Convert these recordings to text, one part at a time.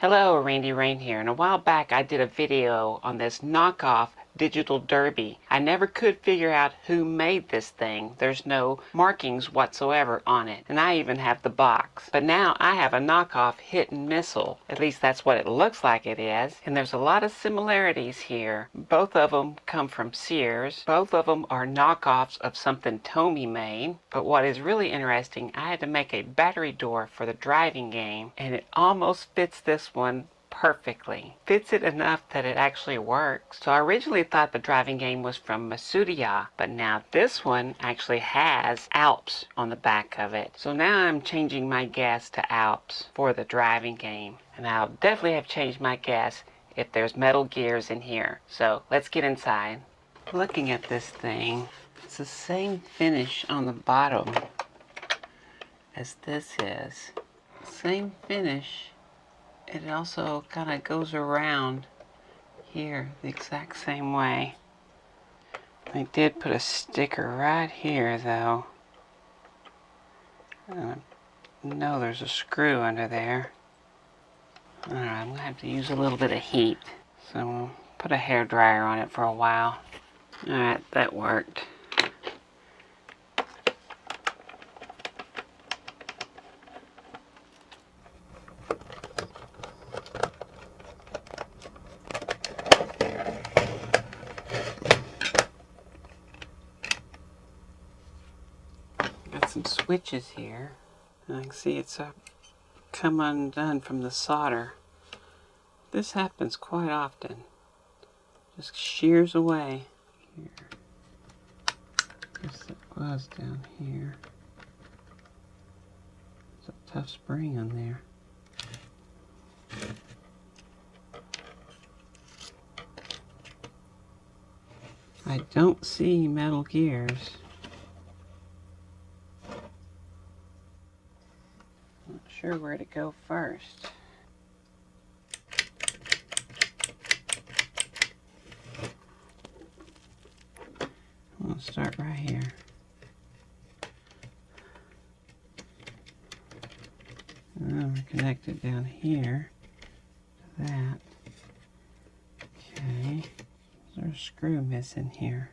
Hello, Randy Rain here, and a while back I did a video on this knockoff digital derby. I never could figure out who made this thing. There's no markings whatsoever on it, and I even have the box. But now I have a knockoff hit and missile. At least that's what it looks like it is, and there's a lot of similarities here. Both of them come from Sears. Both of them are knockoffs of something Tomy made. But what is really interesting, I had to make a battery door for the driving game, and it almost fits this one perfectly. Fits it enough that it actually works. So I originally thought the driving game was from Masudiya, but now this one actually has ALPS on the back of it. So now I'm changing my guess to ALPS for the driving game. And I'll definitely have changed my guess if there's metal gears in here. So let's get inside. Looking at this thing, it's the same finish on the bottom as this is. Same finish. It also kind of goes around here the exact same way. I did put a sticker right here though. I know there's a screw under there. Alright, I'm going to have to use a little bit of heat. So we'll put a hairdryer on it for a while. Alright, that worked. Got some switches here. And I can see it's come undone from the solder. This happens quite often. Just shears away. Here. Guess it was down here. There's a tough spring on there. I don't see metal gears. Not sure where to go first. I'm going to start right here. And then we're connected down here to that. Okay. There's a screw missing here.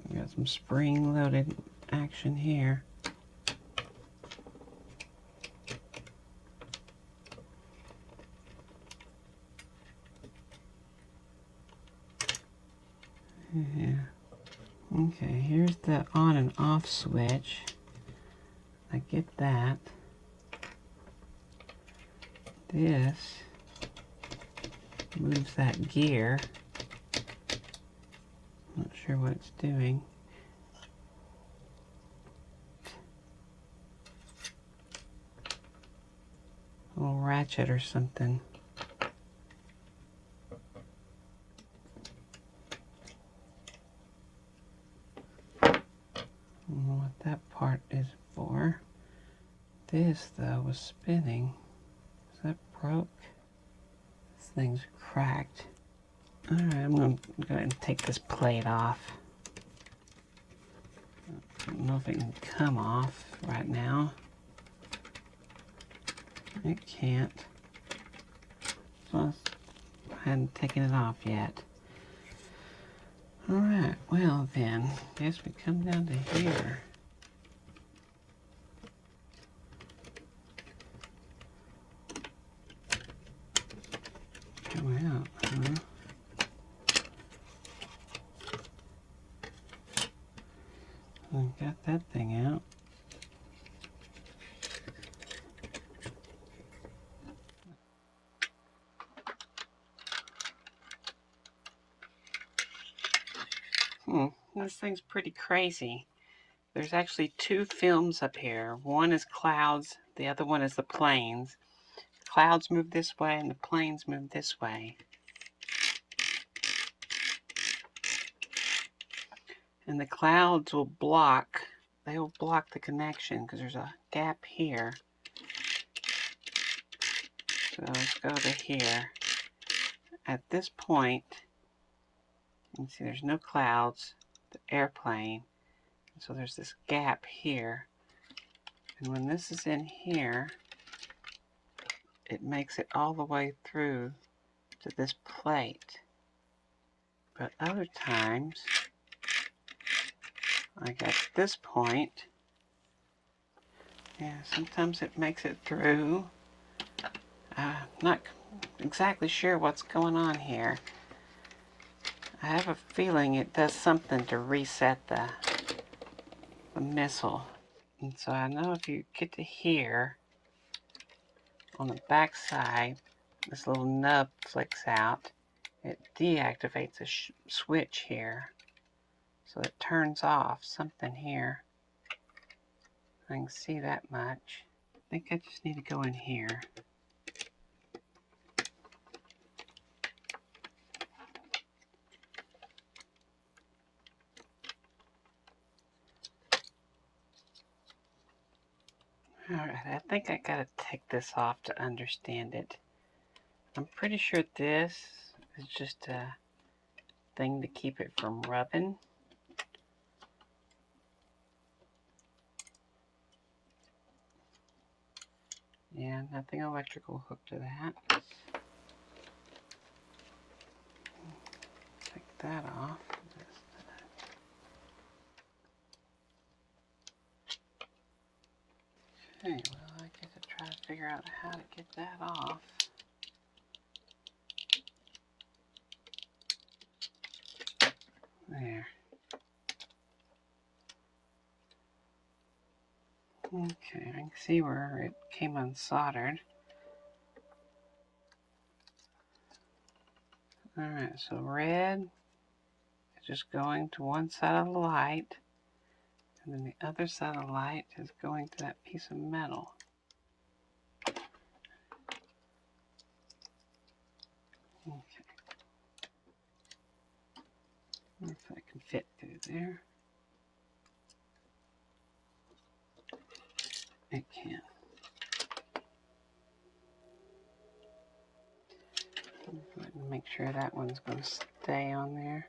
We got some spring-loaded action here. Yeah. Okay, here's the on and off switch. I get that. This moves that gear. Not sure what it's doing. A little ratchet or something. I don't know what that part is for. This, though, was spinning. Is that broke? This thing's cracked. Alright, I'm going to go ahead and take this plate off. I don't know if it can come off right now. It can't. So I hadn't taken it off yet. Alright, well then, guess we come down to here. Come out, huh? I got that thing out. This thing's pretty crazy. There's actually two films up here. One is clouds, the other one is the planes. Clouds move this way and the planes move this way. And the clouds will block, they will block the connection because there's a gap here. So let's go to here. At this point, you can see there's no clouds, the airplane. So there's this gap here. And when this is in here, it makes it all the way through to this plate. But other times, like at this point, yeah, sometimes it makes it through. Not exactly sure what's going on here. I have a feeling it does something to reset the missile. And so I know if you get to here, on the back side, this little nub flicks out. It deactivates a switch here. So it turns off something here. I can see that much. I think I just need to go in here. Alright, I think I gotta take this off to understand it. I'm pretty sure this is just a thing to keep it from rubbing. Yeah, nothing electrical hooked to that. Take that off. Okay, well, I get to try to figure out how to get that off. There. Okay, I can see where it came unsoldered. Alright, so red is just going to one side of the light, and then the other side of the light is going to that piece of metal. Okay. If I can fit through there. It can. Make sure that one's going to stay on there.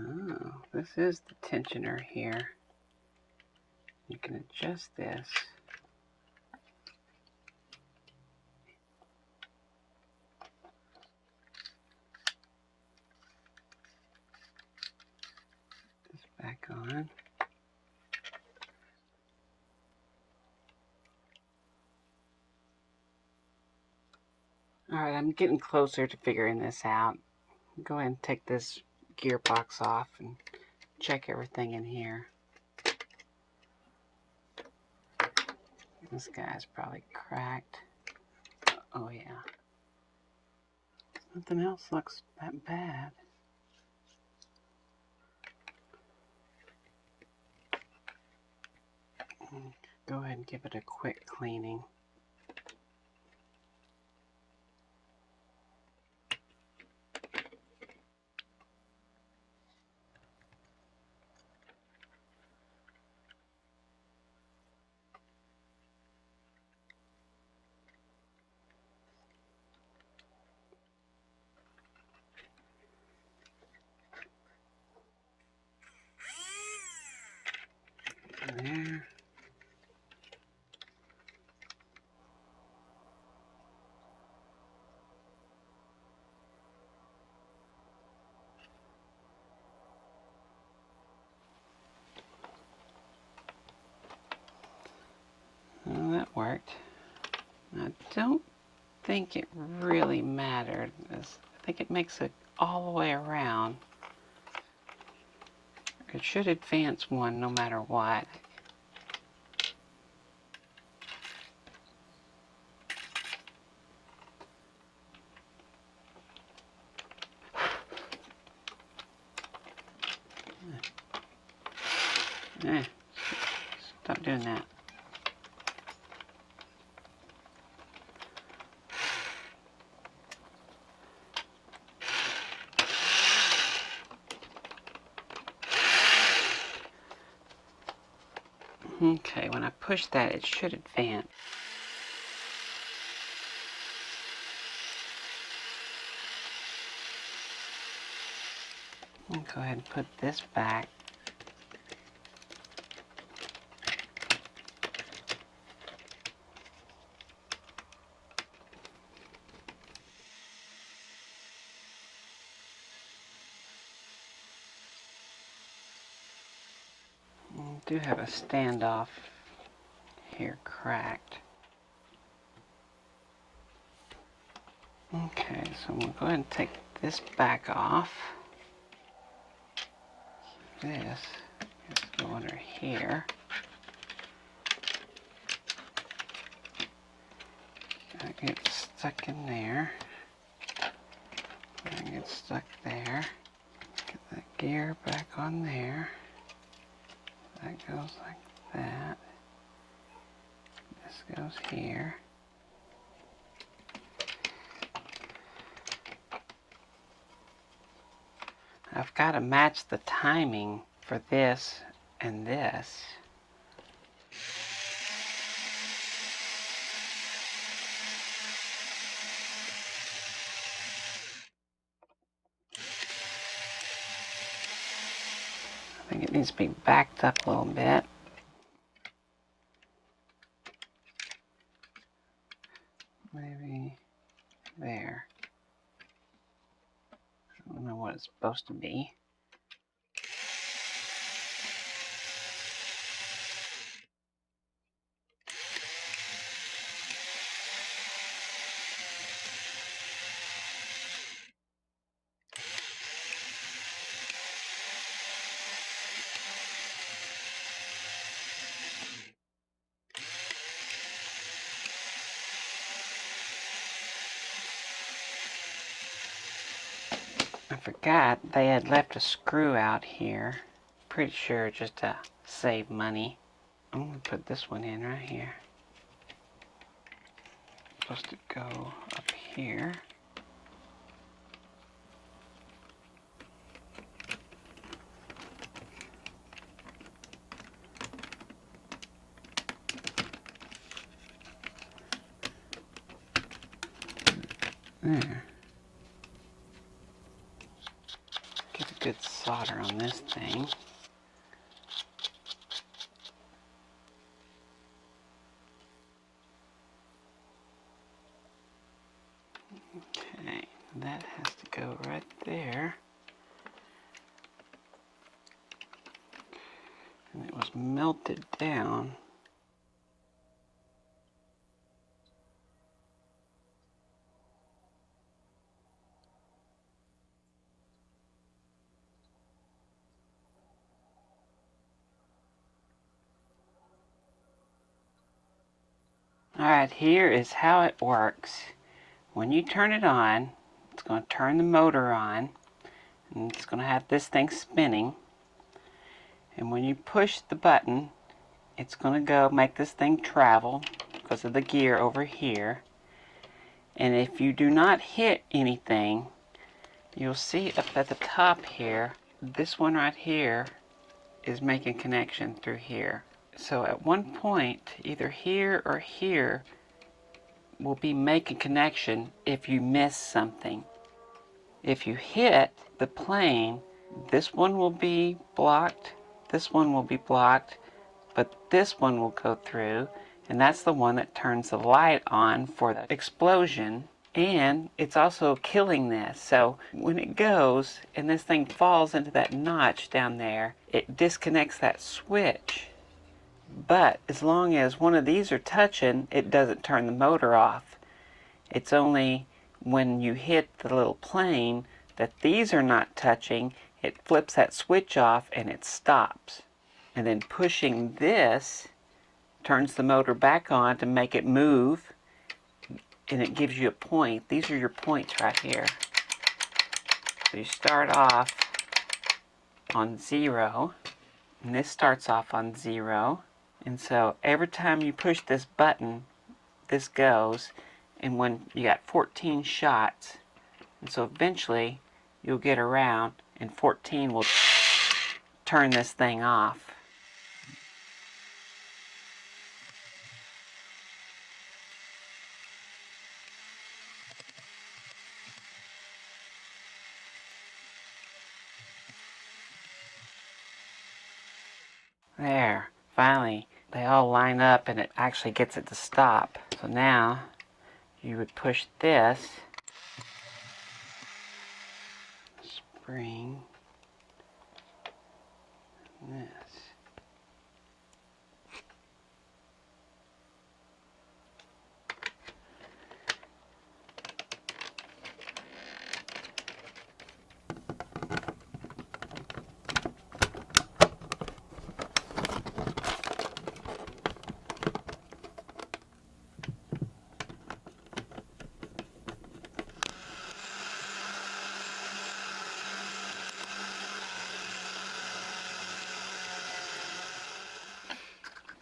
Oh, this is the tensioner here. You can adjust this. This back on. Alright, I'm getting closer to figuring this out. Go ahead and take this gearbox off and check everything in here. This guy's probably cracked. Oh yeah. Nothing else looks that bad. Go ahead and give it a quick cleaning. There. Well, that worked. I don't think it really mattered. I think it makes it all the way around. It should advance one no matter what. Stop doing that. Okay, when I push that, it should advance. I'll go ahead and put this back. I do have a standoff here cracked. Okay, so we'll go ahead and take this back off. This just go under here. That gets stuck in there. That gets stuck there. Get that gear back on there. That goes like that. This goes here. I've got to match the timing for this and this. I think it needs to be backed up a little bit. Maybe there. I don't know what it's supposed to be. I forgot they had left a screw out here. Pretty sure just to save money. I'm going to put this one in right here. It's supposed to go up here. There. Get a good solder on this thing. Okay, that has to go right there. And it was melted down. Alright, here is how it works. When you turn it on, it's going to turn the motor on, and it's going to have this thing spinning. And when you push the button, it's going to go make this thing travel because of the gear over here. And if you do not hit anything, you'll see up at the top here, this one right here is making connection through here. So at one point, either here or here will be making connection if you miss something. If you hit the plane, this one will be blocked, this one will be blocked, but this one will go through, and that's the one that turns the light on for the explosion. And it's also killing this. So when it goes and this thing falls into that notch down there, it disconnects that switch. But as long as one of these are touching, it doesn't turn the motor off. It's only when you hit the little plane that these are not touching, it flips that switch off and it stops. And then pushing this turns the motor back on to make it move, and it gives you a point. These are your points right here. So you start off on 0, And this starts off on 0. And so every time you push this button, this goes. And when you got 14 shots, and so eventually you'll get around and 14 will turn this thing off. There, finally, they all line up and it actually gets it to stop. So now you would push this spring, this.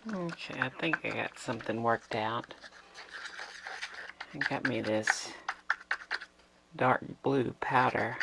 Okay, I think I got something worked out. I got me this dark blue powder.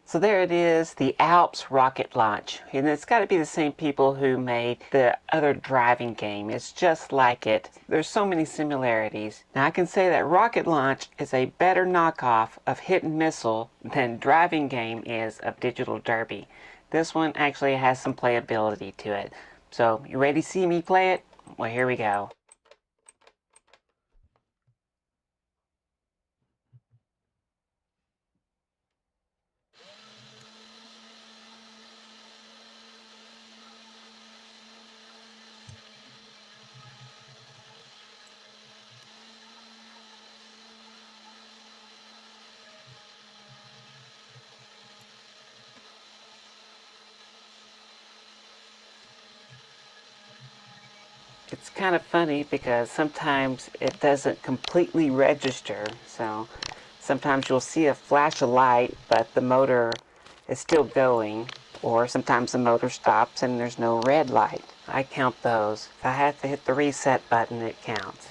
So there it is, the ALPS rocket launch. And it's got to be the same people who made the other driving game. It's just like it. There's so many similarities. Now I can say that rocket launch is a better knockoff of Hit and Missile than driving game is of Digital Derby. This one actually has some playability to it. So you ready to see me play it? Well, here we go. It's kind of funny because sometimes it doesn't completely register. So sometimes you'll see a flash of light, but the motor is still going. Or sometimes the motor stops and there's no red light. I count those. If I have to hit the reset button, it counts.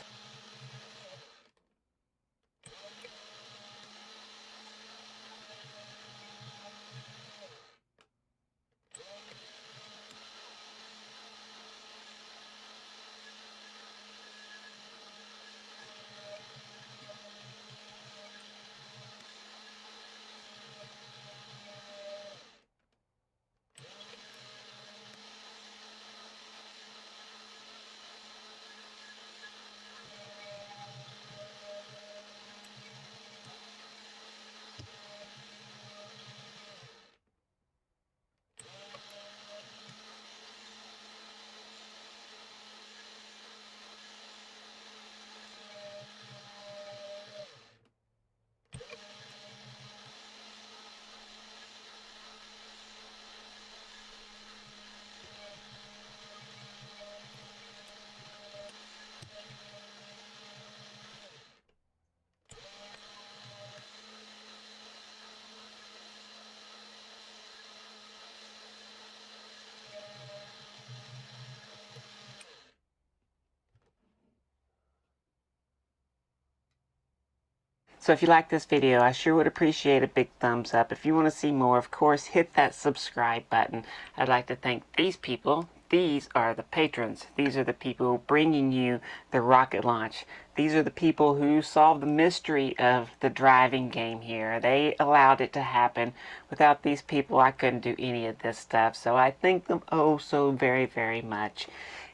So if you like this video, I sure would appreciate a big thumbs up. If you want to see more, of course, hit that subscribe button. I'd like to thank these people. These are the patrons. These are the people bringing you the rocket launch. These are the people who solved the mystery of the driving game here. They allowed it to happen. Without these people, I couldn't do any of this stuff. So I thank them oh so very, very much.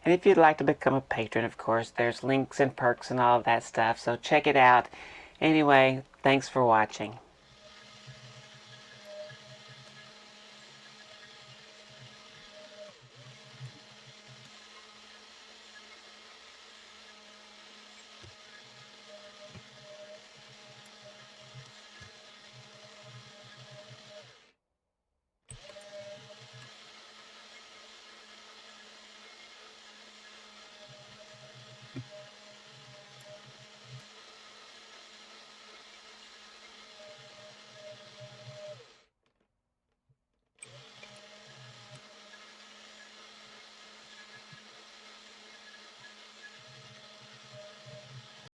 And if you'd like to become a patron, of course, there's links and perks and all of that stuff. So check it out. Anyway, thanks for watching.